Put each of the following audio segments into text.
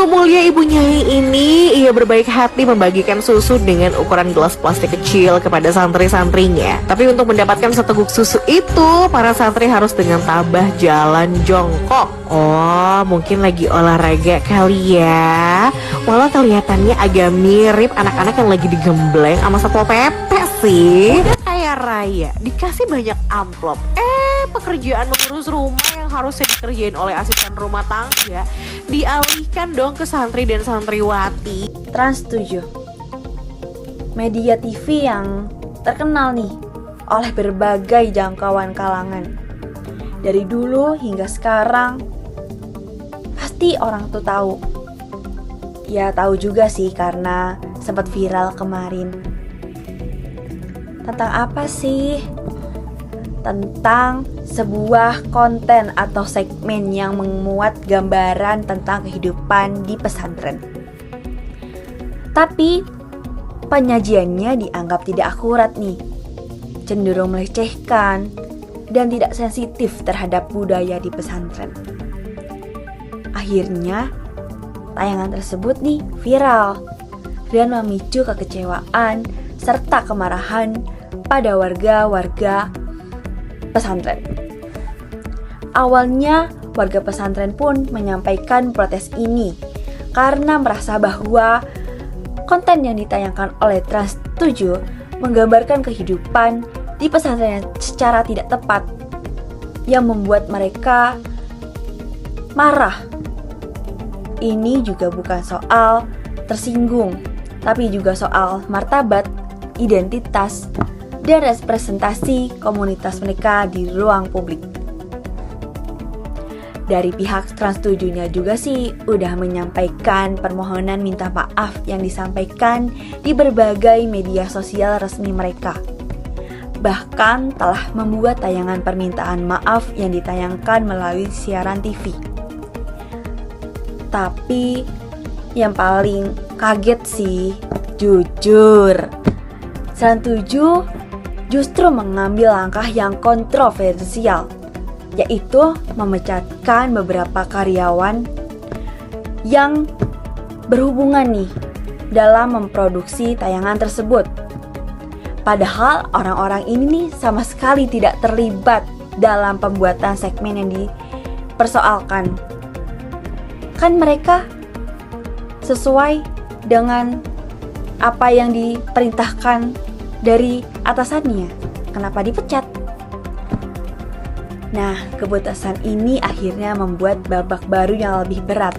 mulia Ibu Nyai ini, ia berbaik hati membagikan susu dengan ukuran gelas plastik kecil kepada santri-santrinya. Tapi untuk mendapatkan seteguk susu itu, para santri harus dengan tabah jalan jongkok. Oh, mungkin lagi olahraga kali ya. Walau kelihatannya agak mirip anak-anak yang lagi digembleng sama Satpol PP sih. Udah kayak Raya, dikasih banyak amplop. Pekerjaan mengurus rumah yang harusnya dikerjain oleh asisten rumah tangga dialihkan dong ke santri dan santriwati. Trans 7, media TV yang terkenal nih oleh berbagai jangkauan kalangan. Dari dulu hingga sekarang pasti orang tuh tahu. Ya tahu juga sih karena sempat viral kemarin. Tentang apa sih? Tentang sebuah konten atau segmen yang memuat gambaran tentang kehidupan di pesantren. Tapi penyajiannya dianggap tidak akurat nih, cenderung melecehkan dan tidak sensitif terhadap budaya di pesantren. Akhirnya tayangan tersebut nih viral dan memicu kekecewaan serta kemarahan pada warga-warga pesantren. Awalnya warga pesantren pun menyampaikan protes ini karena merasa bahwa konten yang ditayangkan oleh Trans 7 menggambarkan kehidupan di pesantren secara tidak tepat yang membuat mereka marah. Ini juga bukan soal tersinggung, tapi juga soal martabat, identitas, dan representasi komunitas mereka di ruang publik. Dari pihak Trans 7-nya juga sih udah menyampaikan permohonan minta maaf yang disampaikan di berbagai media sosial resmi mereka. Bahkan telah membuat tayangan permintaan maaf yang ditayangkan melalui siaran TV. Tapi yang paling kaget sih, jujur, Trans 7 justru mengambil langkah yang kontroversial, yaitu memecatkan beberapa karyawan yang berhubungan nih dalam memproduksi tayangan tersebut. Padahal orang-orang ini nih sama sekali tidak terlibat dalam pembuatan segmen yang dipersoalkan. Kan mereka sesuai dengan apa yang diperintahkan dari atasannya, kenapa dipecat? Nah, keputusan ini akhirnya membuat babak baru yang lebih berat,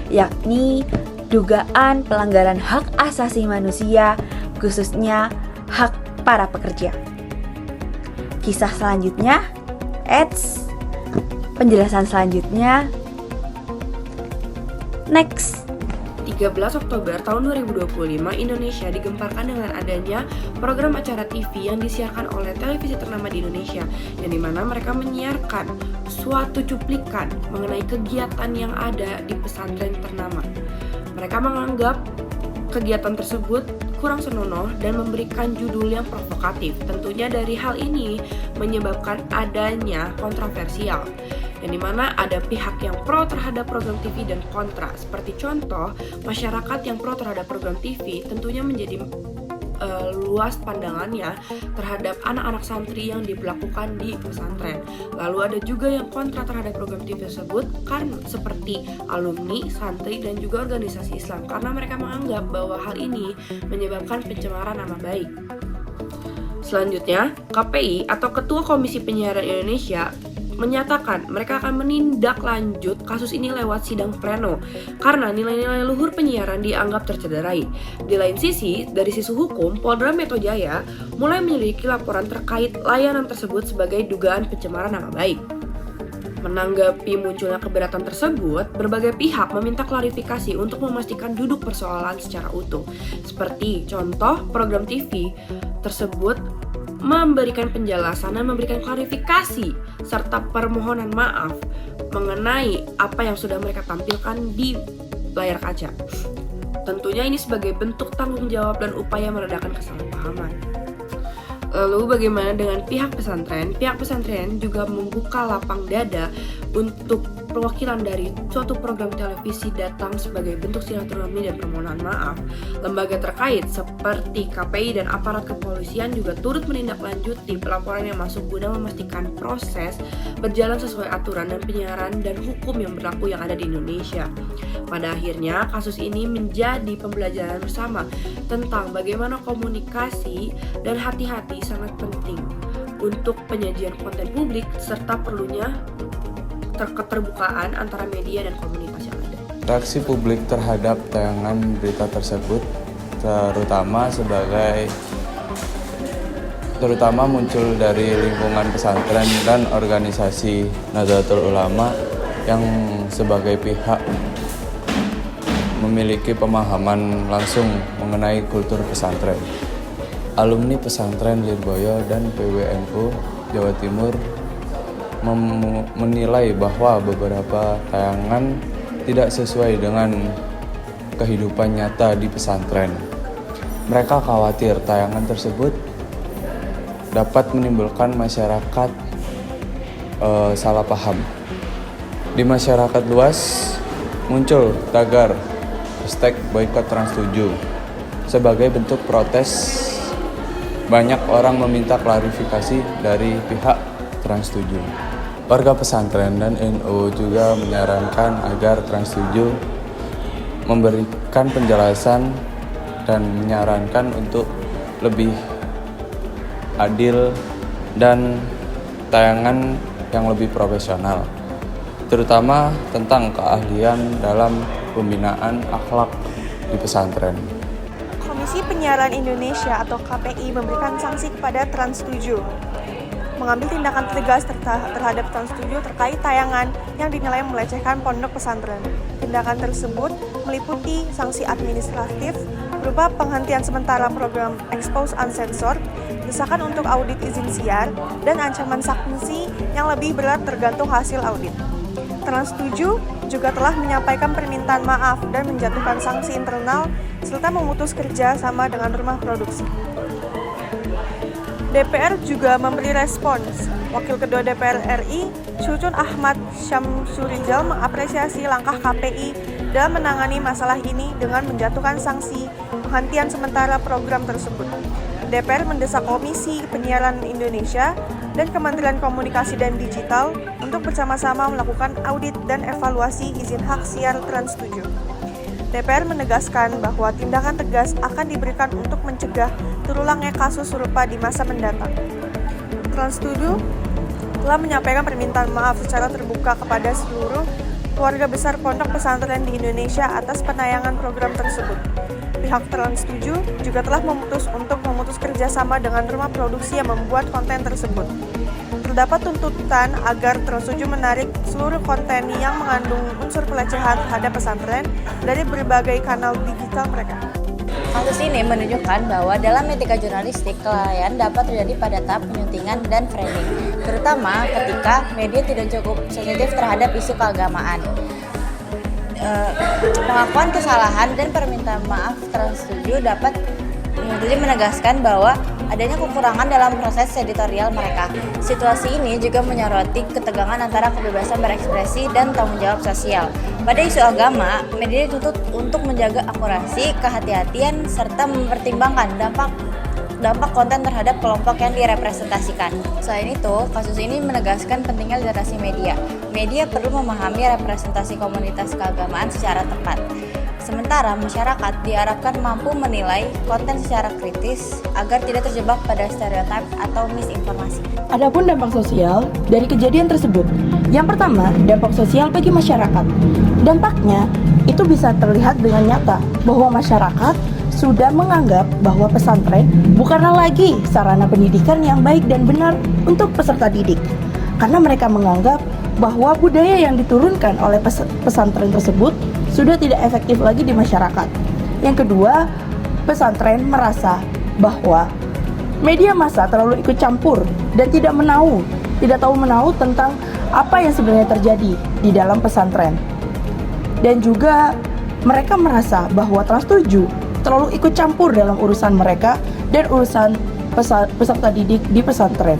yakni dugaan pelanggaran hak asasi manusia, khususnya hak para pekerja. Kisah selanjutnya, penjelasan selanjutnya, next. 13 Oktober tahun 2025, Indonesia digemparkan dengan adanya program acara TV yang disiarkan oleh televisi ternama di Indonesia, yang dimana mereka menyiarkan suatu cuplikan mengenai kegiatan yang ada di pesantren ternama. Mereka menganggap kegiatan tersebut kurang senonoh dan memberikan judul yang provokatif. Tentunya dari hal ini menyebabkan adanya kontroversial, yang dimana ada pihak yang pro terhadap program TV dan kontra. Seperti contoh, masyarakat yang pro terhadap program TV tentunya menjadi luas pandangannya terhadap anak-anak santri yang diberlakukan di pesantren. Lalu ada juga yang kontra terhadap program TV tersebut karena seperti alumni, santri, dan juga organisasi Islam, karena mereka menganggap bahwa hal ini menyebabkan pencemaran nama baik. Selanjutnya, KPI atau Ketua Komisi Penyiaran Indonesia menyatakan mereka akan menindaklanjut kasus ini lewat sidang pleno karena nilai-nilai luhur penyiaran dianggap tercederai. Di lain sisi, dari sisi hukum, Polda Metro Jaya mulai menyelidiki laporan terkait layanan tersebut sebagai dugaan pencemaran nama baik. Menanggapi munculnya keberatan tersebut, berbagai pihak meminta klarifikasi untuk memastikan duduk persoalan secara utuh. Seperti contoh, program TV tersebut memberikan penjelasan dan memberikan klarifikasi serta permohonan maaf mengenai apa yang sudah mereka tampilkan di layar kaca. Tentunya ini sebagai bentuk tanggung jawab dan upaya meredakan kesalahpahaman. Lalu bagaimana dengan pihak pesantren? Pihak pesantren juga membuka lapang dada untuk perwakilan dari suatu program televisi datang sebagai bentuk silaturahmi dan permohonan maaf, lembaga terkait seperti KPI dan aparat kepolisian juga turut menindaklanjuti pelaporan yang masuk guna memastikan proses berjalan sesuai aturan dan penyiaran dan hukum yang berlaku yang ada di Indonesia. Pada akhirnya, kasus ini menjadi pembelajaran bersama tentang bagaimana komunikasi dan hati-hati sangat penting untuk penyajian konten publik serta perlunya keterbukaan antara media dan komunitas yang ada. Reaksi publik terhadap tayangan berita tersebut terutama muncul dari lingkungan pesantren dan organisasi Nahdlatul Ulama yang sebagai pihak memiliki pemahaman langsung mengenai kultur pesantren. Alumni pesantren Lirboyo dan PWNU Jawa Timur menilai bahwa beberapa tayangan tidak sesuai dengan kehidupan nyata di pesantren. Mereka khawatir tayangan tersebut dapat menimbulkan masyarakat salah paham. Di masyarakat luas muncul tagar #boykot Trans7 sebagai bentuk protes. Banyak orang meminta klarifikasi dari pihak Trans7. Warga pesantren dan NU juga menyarankan agar Trans7 memberikan penjelasan dan menyarankan untuk lebih adil dan tayangan yang lebih profesional, terutama tentang keahlian dalam pembinaan akhlak di pesantren. Komisi Penyiaran Indonesia atau KPI memberikan sanksi kepada Trans7, mengambil tindakan tegas terhadap Trans7 terkait tayangan yang dinilai melecehkan pondok pesantren. Tindakan tersebut meliputi sanksi administratif berupa penghentian sementara program Expose Uncensored, desakan untuk audit izin siar, dan ancaman sanksi yang lebih berat tergantung hasil audit. Trans7 juga telah menyampaikan permintaan maaf dan menjatuhkan sanksi internal serta memutus kerja sama dengan rumah produksi. DPR juga memberi respons. Wakil Ketua DPR RI, Syucun Ahmad Syamsurijal mengapresiasi langkah KPI dalam menangani masalah ini dengan menjatuhkan sanksi penghentian sementara program tersebut. DPR mendesak Komisi Penyiaran Indonesia dan Kementerian Komunikasi dan Digital untuk bersama-sama melakukan audit dan evaluasi izin hak siar Trans7. DPR menegaskan bahwa tindakan tegas akan diberikan untuk mencegah terulangnya kasus serupa di masa mendatang. Trans7 telah menyampaikan permintaan maaf secara terbuka kepada seluruh keluarga besar pondok pesantren di Indonesia atas penayangan program tersebut. Pihak Trans7 juga telah memutus kerjasama dengan rumah produksi yang membuat konten tersebut. Terdapat tuntutan agar Trans7 menarik seluruh konten yang mengandung unsur pelecehan terhadap pesantren dari berbagai kanal digital mereka. Kasus ini menunjukkan bahwa dalam etika jurnalistik, kelalaian dapat terjadi pada tahap penyuntingan dan framing, terutama ketika media tidak cukup sensitif terhadap isu keagamaan. Pengakuan kesalahan dan permintaan maaf Trans7 dapat menegaskan bahwa adanya kekurangan dalam proses editorial mereka. Situasi ini juga menyoroti ketegangan antara kebebasan berekspresi dan tanggung jawab sosial. Pada isu agama, media dituntut untuk menjaga akurasi, kehati-hatian, serta mempertimbangkan dampak konten terhadap kelompok yang direpresentasikan. Selain itu, kasus ini menegaskan pentingnya literasi media. Media perlu memahami representasi komunitas keagamaan secara tepat. Sementara masyarakat diharapkan mampu menilai konten secara kritis agar tidak terjebak pada stereotip atau misinformasi. Adapun dampak sosial dari kejadian tersebut. Yang pertama, dampak sosial bagi masyarakat. Dampaknya itu bisa terlihat dengan nyata bahwa masyarakat sudah menganggap bahwa pesantren bukanlah lagi sarana pendidikan yang baik dan benar untuk peserta didik. Karena mereka menganggap bahwa budaya yang diturunkan oleh pesantren tersebut sudah tidak efektif lagi di masyarakat. Yang kedua, pesantren merasa bahwa media massa terlalu ikut campur dan tidak tahu menahu tentang apa yang sebenarnya terjadi di dalam pesantren. Dan juga mereka merasa bahwa Trans7 terlalu ikut campur dalam urusan mereka dan urusan peserta didik di pesantren.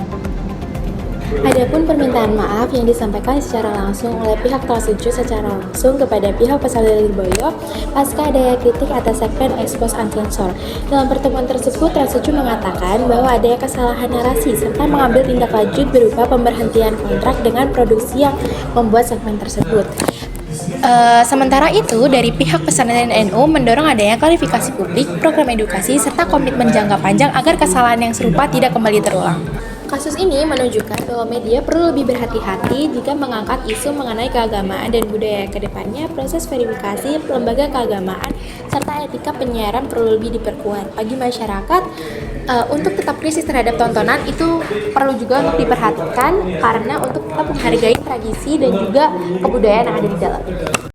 Adapun permintaan maaf yang disampaikan secara langsung oleh pihak Trans 7 secara langsung kepada pihak pesantren Lirboyo pasca adanya kritik atas segmen Expose Unsensor. Dalam pertemuan tersebut, Trans 7 mengatakan bahwa adanya kesalahan narasi serta mengambil tindak lanjut berupa pemberhentian kontrak dengan produksi yang membuat segmen tersebut. Sementara itu, dari pihak pesantren NU mendorong adanya klarifikasi publik, program edukasi, serta komitmen jangka panjang agar kesalahan yang serupa tidak kembali terulang. Kasus ini menunjukkan bahwa media perlu lebih berhati-hati jika mengangkat isu mengenai keagamaan dan budaya. Kedepannya, proses verifikasi lembaga keagamaan serta etika penyiaran perlu lebih diperkuat. Bagi masyarakat, untuk tetap kritis terhadap tontonan itu perlu juga untuk diperhatikan karena untuk tetap menghargai tradisi dan juga kebudayaan yang ada di dalamnya.